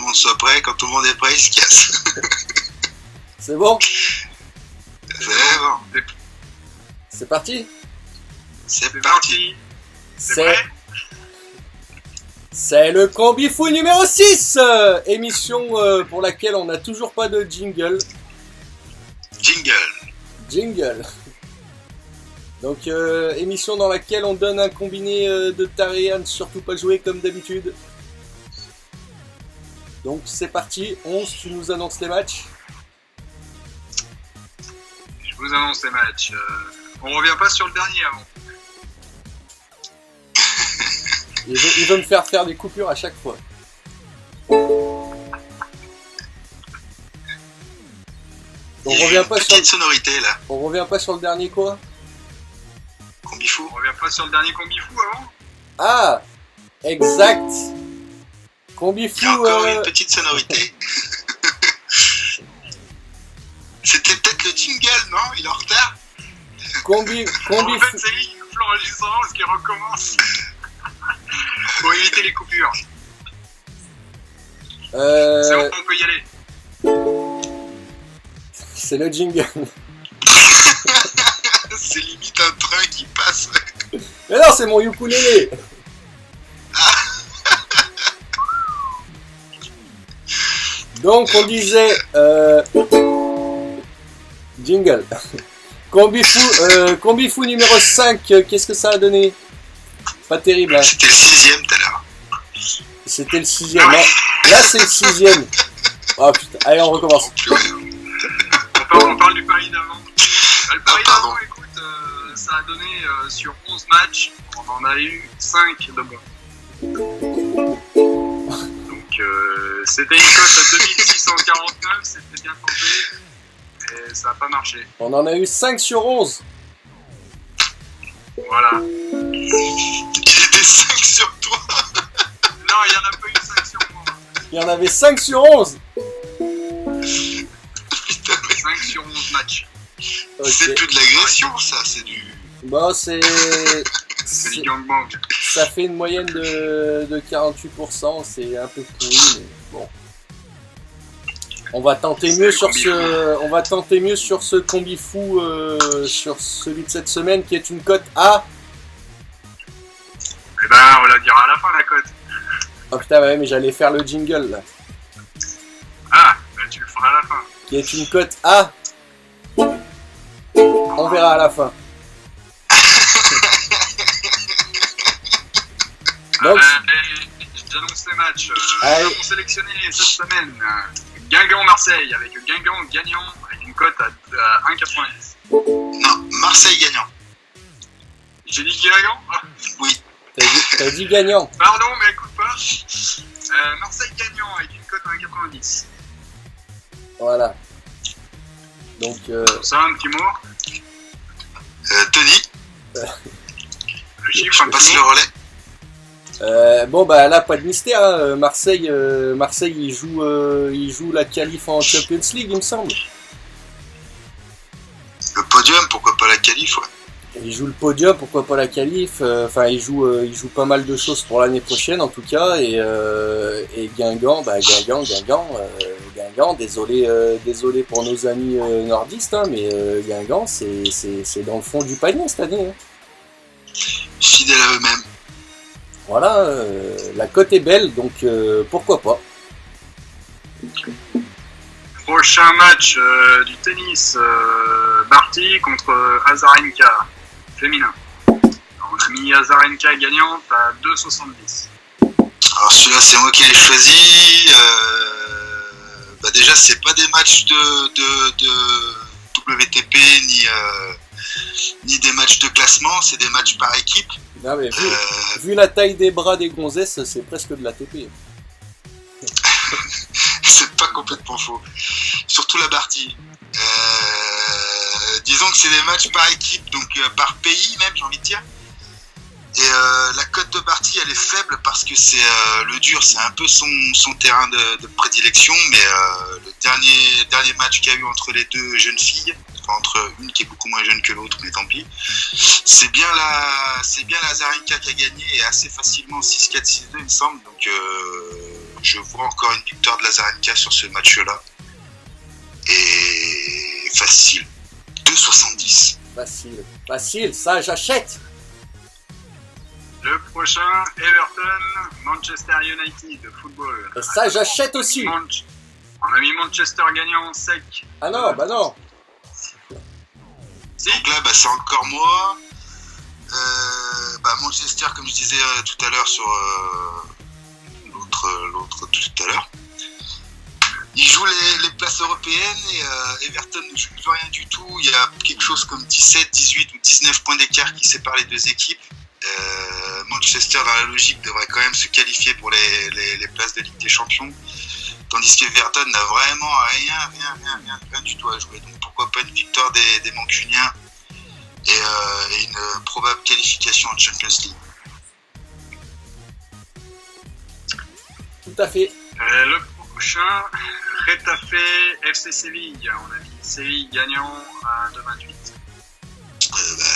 monde soit prêt. Quand tout le monde est prêt, il se casse. C'est bon? C'est bon. C'est parti? C'est parti. C'est le Combifou numéro 6, émission pour laquelle on n'a toujours pas de jingle. Jingle. Donc émission dans laquelle on donne un combiné de tarés à ne surtout pas jouer comme d'habitude. Donc c'est parti, 11, tu nous annonces les matchs. Je vous annonce les matchs. On revient pas sur le dernier avant. Il veut me faire des coupures à chaque fois. On revient pas sur sonorité là. On revient pas sur le dernier quoi? Combifou. On revient pas sur le dernier Combifou avant? Ah, exact. Combifou. Il y a encore une petite sonorité. C'était peut-être le jingle, non? Il est en retard. Combifou. En fait, c'est lui qui coupe l'enregistrement parce qu'il recommence. Pour éviter les coupures. C'est bon, on peut y aller. C'est le jingle. C'est limite un train qui passe. Mais non, c'est mon ukulélé. Donc on disait jingle. Combifou numéro 5, qu'est-ce que ça a donné? Pas terrible hein. C'était le 6ème tout à l'heure. C'était le 6ème. Non, là c'est le 6ème. Oh putain, allez on recommence. On parle du pari d'avant. Le pari d'avant, écoute, ça a donné sur 11 matchs, on en a eu 5 de bons. Donc c'était une cote à 2649, c'était bien tenté, et ça n'a pas marché. On en a eu 5 sur 11. Voilà. Il était 5 sur toi. Non, il n'y en a pas eu 5 sur moi. Il y en avait 5 sur 11. Putain, mais 5 sur 11 matchs. Okay. C'est plus de l'agression, ça, c'est du... Bon, c'est du gangbang. Ça fait une moyenne de 48%, c'est un peu pourri, mais bon. On va tenter mieux sur ce Combifou, sur celui de cette semaine qui est une cote à... Eh ben, on la dira à la fin, la cote. Oh putain, ouais, mais j'allais faire le jingle, là. Ah, ben tu le feras à la fin. Qui est une cote à... On verra à la fin. Donc, j'annonce les matchs. Allez. Nous avons sélectionné cette semaine Guingamp-Marseille avec Guingamp gagnant avec une cote à 1,90. Non, Marseille gagnant. J'ai dit Guingamp? Oui. T'as dit gagnant. Pardon, mais écoute pas. Marseille gagnant avec une cote à 1,90. Voilà. Donc, ça, un petit mot. Tony. Le chiffre, un Passe petit le mot. relais. bon bah là pas de mystère. Hein. Marseille, il joue la qualif en Champions League, il me semble. Le podium, pourquoi pas la qualif, ouais. Il joue le podium, pourquoi pas la qualif. Enfin, il joue pas mal de choses pour l'année prochaine en tout cas. Et Guingamp, Guingamp. Désolé pour nos amis nordistes, hein, mais Guingamp, c'est dans le fond du panier cette année. Hein. Fidèles à eux-mêmes. Voilà, la cote est belle, donc pourquoi pas. Prochain match du tennis, Barty contre Azarenka, féminin. Alors, on a mis Azarenka gagnante à 2,70. Alors celui-là, c'est moi qui l'ai choisi. Déjà, c'est pas des matchs de WTP ni des matchs de classement, c'est des matchs par équipe. Non, mais vu la taille des bras des gonzesses, c'est presque de l'ATP. C'est pas complètement faux. Surtout la Barty. Disons que c'est des matchs par équipe, donc par pays même, j'ai envie de dire. Et la cote de Barty, elle est faible parce que c'est le dur, c'est un peu son terrain de prédilection, mais le dernier match qu'il y a eu entre les deux jeunes filles, enfin entre une qui est beaucoup moins jeune que l'autre, mais tant pis, c'est bien la Azarenka qui a gagné et assez facilement 6-4, 6-2 il me semble, donc je vois encore une victoire de l'Azarenka sur ce match-là. Et facile. 2,70. Facile, ça j'achète. Le prochain, Everton, Manchester United de football. Et ça j'achète aussi. On a mis Manchester gagnant en sec. Ah non, bah non. Si. Donc là, c'est encore moi. Manchester, comme je disais tout à l'heure sur l'autre tout à l'heure, il joue les places européennes et Everton ne joue plus rien du tout. Il y a quelque chose comme 17, 18 ou 19 points d'écart qui séparent les deux équipes. Manchester, dans la logique, devrait quand même se qualifier pour les places de Ligue des Champions, tandis qu'Everton n'a vraiment rien du tout à jouer. Donc pourquoi pas une victoire des Mancuniens et une probable qualification en Champions League. Tout à fait. Le prochain, Retafe FC Séville. On a mis Séville gagnant à 2,28.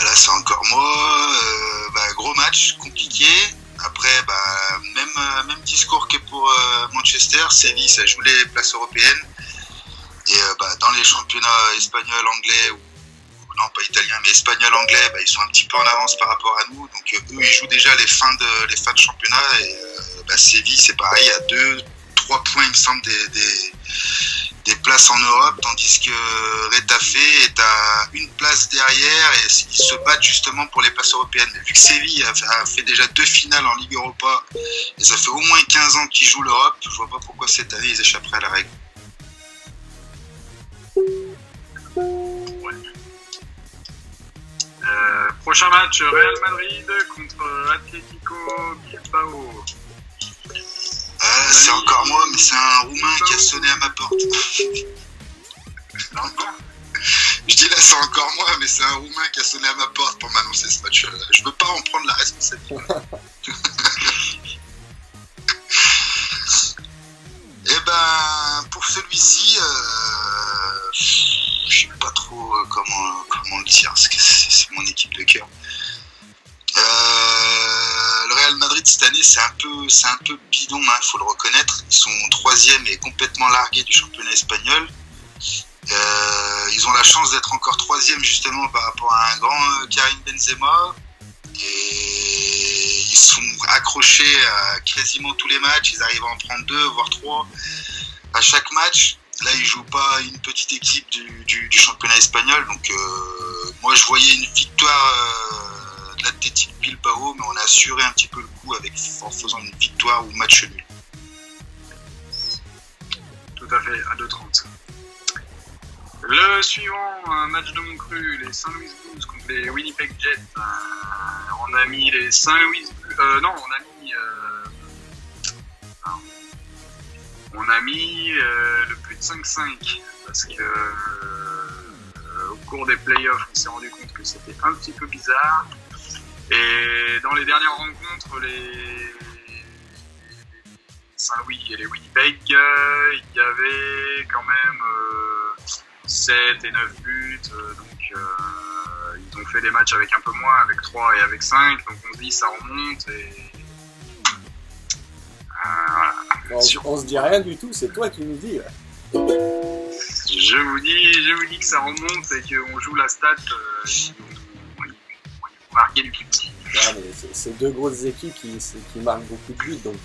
Là c'est encore moi. Gros match, compliqué. Après, même discours que pour Manchester. Séville, ça joue les places européennes. Et dans les championnats espagnols, anglais ou non pas italien mais espagnol, anglais, ils sont un petit peu en avance par rapport à nous, donc eux ils jouent déjà les fins de championnat et Séville c'est pareil, à 2-3 points il me semble des places en Europe, tandis que Retafe est à une place derrière et ils se battent justement pour les places européennes. Mais vu que Séville a fait déjà 2 finales en Ligue Europa et ça fait au moins 15 ans qu'ils jouent l'Europe, je vois pas pourquoi cette année ils échapperaient à la règle. Prochain match, Real Madrid contre Atlético Bilbao. C'est encore moi, mais c'est un Roumain qui a sonné à ma porte. Je dis là, c'est encore moi, mais c'est un Roumain qui a sonné à ma porte pour m'annoncer ce match-là. Je veux pas en prendre la responsabilité. Pour celui-ci, je sais pas trop comment le dire, parce que c'est mon équipe de cœur. Le Real Madrid cette année c'est un peu bidon, faut le reconnaître. Ils sont 3e et complètement largués du championnat espagnol. Ils ont la chance d'être encore 3e justement par rapport à un grand Karim Benzema. Et ils sont accrochés à quasiment tous les matchs. Ils arrivent à en prendre 2 voire 3 à chaque match. Là, ils jouent pas une petite équipe du championnat espagnol. Donc, moi, je voyais une victoire de l'Athletic Bilbao, mais on a assuré un petit peu le coup en faisant une victoire ou match nul. Tout à fait, à 2,30. Le suivant, un match de mon cru, les St. Louis Blues contre les Winnipeg Jets. On a mis les St. Louis Blues. On a mis le plus de 5-5 parce que au cours des playoffs, on s'est rendu compte que c'était un petit peu bizarre. Et dans les dernières rencontres, les Saint-Louis et les Winnipeg, il y avait quand même 7 et 9 buts. Donc ils ont fait des matchs avec un peu moins, avec 3 et avec 5. Donc on se dit ça remonte et on se dit rien du tout, c'est toi qui nous dis. Je vous dis que ça remonte et qu'on joue la stat, on marquer du petit. Ouais, mais c'est 2 grosses équipes qui marquent beaucoup de buts, donc.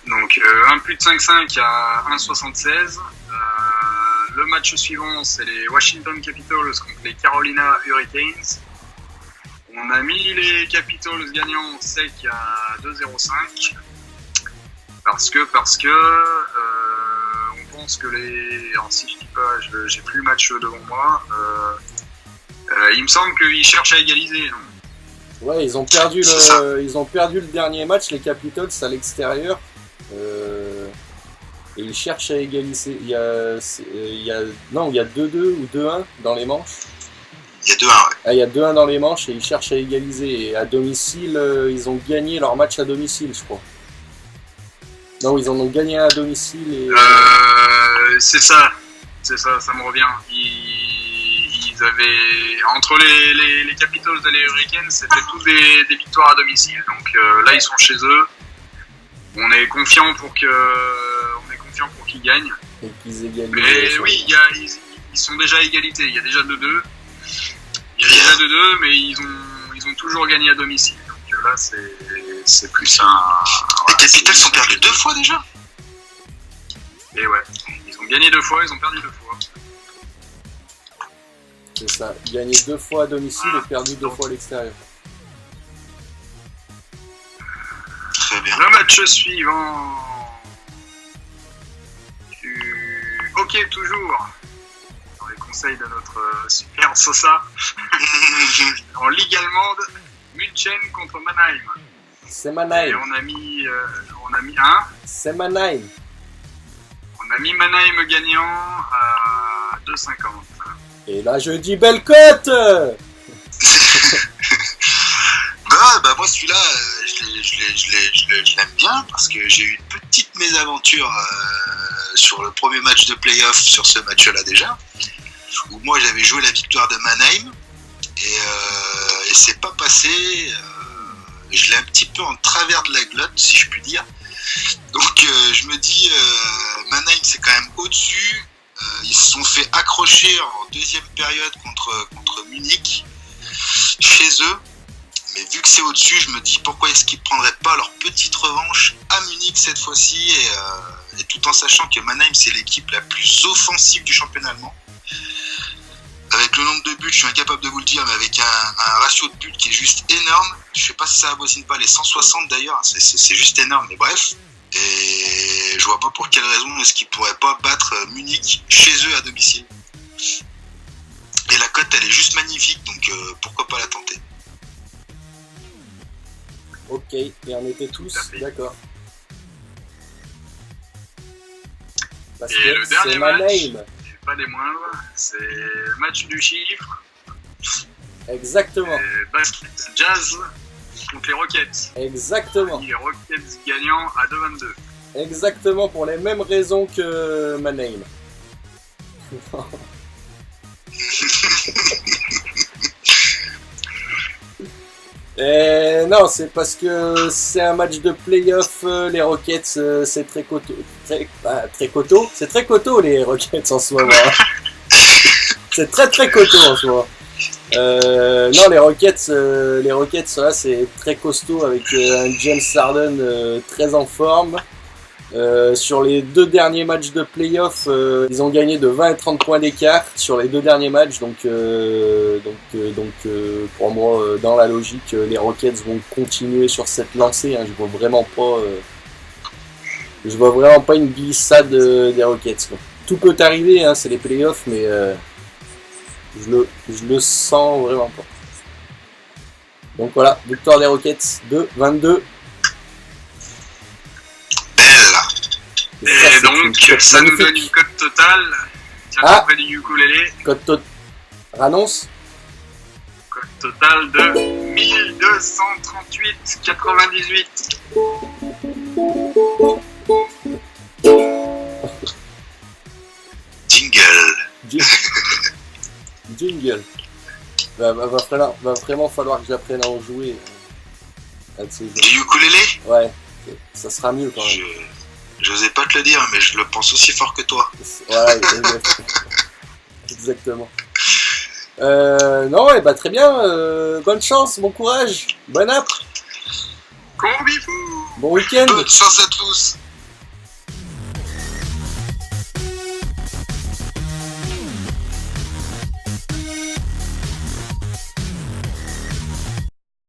Donc un plus de 5-5 à 1,76. Le match suivant, c'est les Washington Capitals contre les Carolina Hurricanes. On a mis les Capitals gagnants sec à 2,05 parce que on pense que alors si je dis pas, j'ai plus le match devant moi, il me semble qu'ils cherchent à égaliser. Non, ouais, ils ont perdu le dernier match, les Capitals à l'extérieur, et ils cherchent à égaliser. Il y a 2-2 ou 2-1 dans les manches. Il y a 2-1, ouais. Ah, il y a 2-1 dans les manches et ils cherchent à égaliser. Et à domicile, ils ont gagné leur match à domicile, je crois. Non, ils en ont gagné un à domicile. Et... c'est ça, ça me revient. Ils avaient, entre les Capitals et les Hurricanes, c'était tous des victoires à domicile. Donc là, ils sont chez eux. On est confiant pour qu'ils gagnent. Et qu'ils égalisent. Mais oui, ils sont déjà à égalité. Il y a déjà 2-2. Mais ils ont toujours gagné à domicile. Donc là, c'est plus un. Les Capitals sont perdus 2 fois déjà. Et ouais, ils ont gagné 2 fois, ils ont perdu 2 fois. C'est ça, gagné 2 fois à domicile et perdu 2 fois à l'extérieur. Très bien. Le match suivant. Ok, toujours. Dans les conseils de notre super Sosa. En Ligue allemande, München contre Mannheim. C'est Et Mannheim. on a mis un. C'est Mannheim. On a mis Mannheim gagnant à 2,50. Et là, je dis belle cote. Bah moi celui-là, je l'aime bien parce que j'ai eu une petite mésaventure sur le premier match de play-off sur ce match-là déjà, où moi j'avais joué la victoire de Mannheim et c'est pas passé. Je l'ai un petit peu en travers de la glotte, si je puis dire. Donc je me dis, Mannheim c'est quand même au-dessus. Ils se sont fait accrocher en deuxième période contre Munich chez eux. Mais vu que c'est au-dessus, je me dis pourquoi est-ce qu'ils ne prendraient pas leur petite revanche à Munich cette fois-ci et tout en sachant que Mannheim c'est l'équipe la plus offensive du championnat allemand. Avec le nombre de buts, je suis incapable de vous le dire, mais avec un ratio de buts qui est juste énorme. Je sais pas si ça avoisine pas les 160 d'ailleurs, c'est juste énorme, mais bref. Et je vois pas pour quelle raison est-ce qu'ils pourraient pas battre Munich chez eux à domicile. Et la cote elle est juste magnifique, donc pourquoi pas la tenter. Ok, et on était tous d'accord. Parce Et que le dernier c'est match, Mannheim. et pas des moindres, c'est le match du chiffre. Exactement. Et basket Jazz contre les Rockets. Exactement. Les Rockets gagnant à 2,22. Exactement pour les mêmes raisons que Mannheim. Et non, c'est parce que c'est un match de play-off, les Rockets, c'est très coteau. C'est très coteau les Rockets en ce moment. C'est très coteau en ce moment. Non, les Rockets là, c'est très costaud avec un James Harden très en forme. Sur les 2 derniers matchs de play-off, ils ont gagné de 20 et 30 points d'écart sur les 2 derniers matchs. Donc pour moi, dans la logique, les Rockets vont continuer sur cette lancée. Hein. Je vois vraiment pas une glissade des Rockets. Quoi. Tout peut arriver, hein, c'est les play-offs, mais je le sens vraiment pas. Donc voilà, victoire des Rockets 2-22. Et donc, ça nous donne une cote totale. Tiens, près du ukulélé. Cote Annonce. Cote totale de 1238,98. Jingle. Va vraiment falloir que j'apprenne à en jouer. Du ukulélé ? Ouais, ça sera mieux quand même. J'osais pas te le dire, mais je le pense aussi fort que toi. Voilà, exactement. Non, ouais, bah très bien. Bonne chance, bon courage, bonne app. Combi fou. Bon week-end. Bonne chance à tous.